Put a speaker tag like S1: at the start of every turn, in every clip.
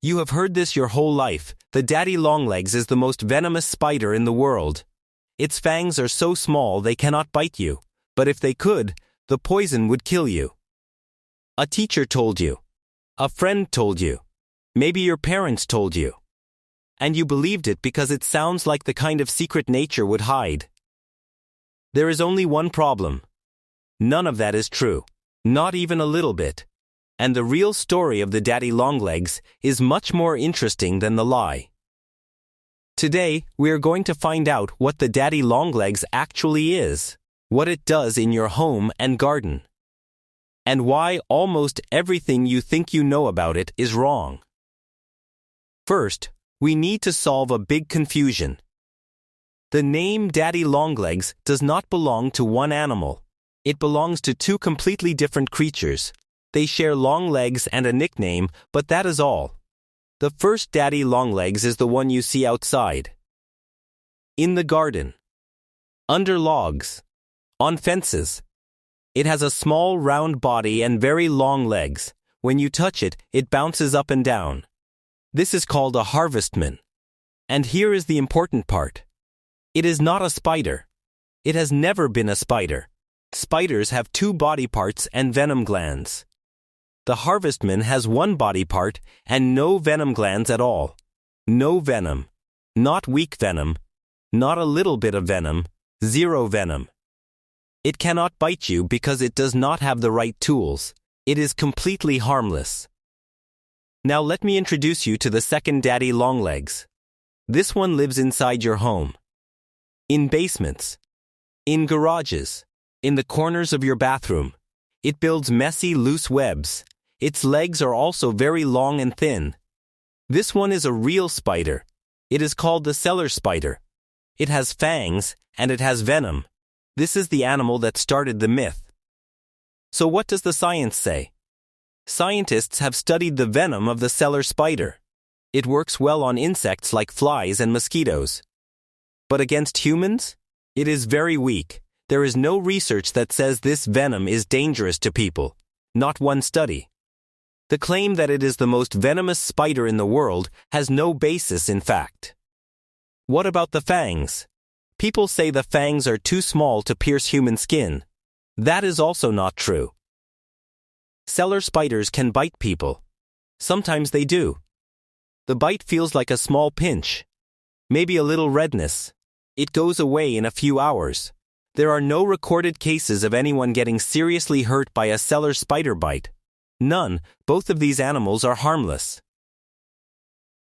S1: You have heard this your whole life. The daddy longlegs is the most venomous spider in the world. Its fangs are so small they cannot bite you, but if they could, the poison would kill you. A teacher told you. A friend told you. Maybe your parents told you. And you believed it because it sounds like the kind of secret nature would hide. There is only one problem. None of that is true. Not even a little bit. And the real story of the daddy longlegs is much more interesting than the lie. Today, we are going to find out what the daddy longlegs actually is, what it does in your home and garden, and why almost everything you think you know about it is wrong. First, we need to solve a big confusion. The name daddy longlegs does not belong to one animal. It belongs to two completely different creatures. They share long legs and a nickname, but that is all. The first daddy longlegs is the one you see outside. In the garden. Under logs. On fences. It has a small round body and very long legs. When you touch it, it bounces up and down. This is called a harvestman. And here is the important part. It is not a spider. It has never been a spider. Spiders have two body parts and venom glands. The harvestman has one body part and no venom glands at all. No venom. Not weak venom. Not a little bit of venom. Zero venom. It cannot bite you because it does not have the right tools. It is completely harmless. Now let me introduce you to the second daddy longlegs. This one lives inside your home. In basements. In garages. In the corners of your bathroom. It builds messy, loose webs. Its legs are also very long and thin. This one is a real spider. It is called the cellar spider. It has fangs, and it has venom. This is the animal that started the myth. So what does the science say? Scientists have studied the venom of the cellar spider. It works well on insects like flies and mosquitoes. But against humans? It is very weak. There is no research that says this venom is dangerous to people. Not one study. The claim that it is the most venomous spider in the world has no basis in fact. What about the fangs? People say the fangs are too small to pierce human skin. That is also not true. Cellar spiders can bite people. Sometimes they do. The bite feels like a small pinch. Maybe a little redness. It goes away in a few hours. There are no recorded cases of anyone getting seriously hurt by a cellar spider bite. None. Both of these animals are harmless.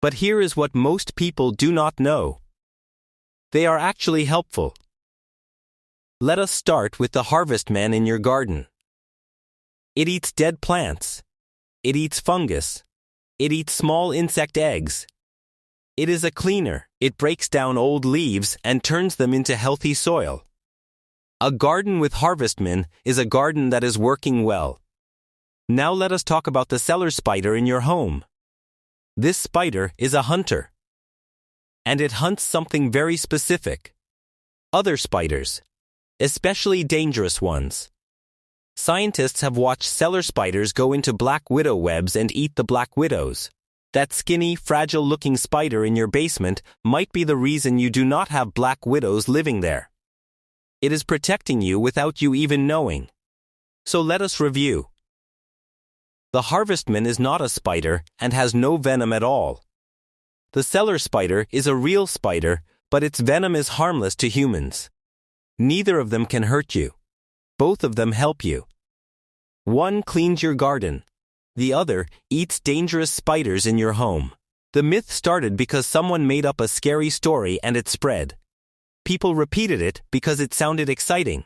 S1: But here is what most people do not know. They are actually helpful. Let us start with the harvestman in your garden. It eats dead plants. It eats fungus. It eats small insect eggs. It is a cleaner. It breaks down old leaves and turns them into healthy soil. A garden with harvestmen is a garden that is working well. Now let us talk about the cellar spider in your home. This spider is a hunter. And it hunts something very specific. Other spiders. Especially dangerous ones. Scientists have watched cellar spiders go into black widow webs and eat the black widows. That skinny, fragile-looking spider in your basement might be the reason you do not have black widows living there. It is protecting you without you even knowing. So let us review. The harvestman is not a spider and has no venom at all. The cellar spider is a real spider, but its venom is harmless to humans. Neither of them can hurt you. Both of them help you. One cleans your garden. The other eats dangerous spiders in your home. The myth started because someone made up a scary story and it spread. People repeated it because it sounded exciting.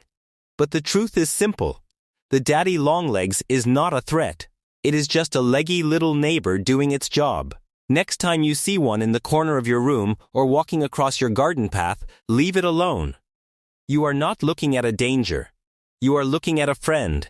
S1: But the truth is simple. The daddy longlegs is not a threat. It is just a leggy little neighbor doing its job. Next time you see one in the corner of your room or walking across your garden path, leave it alone. You are not looking at a danger. You are looking at a friend.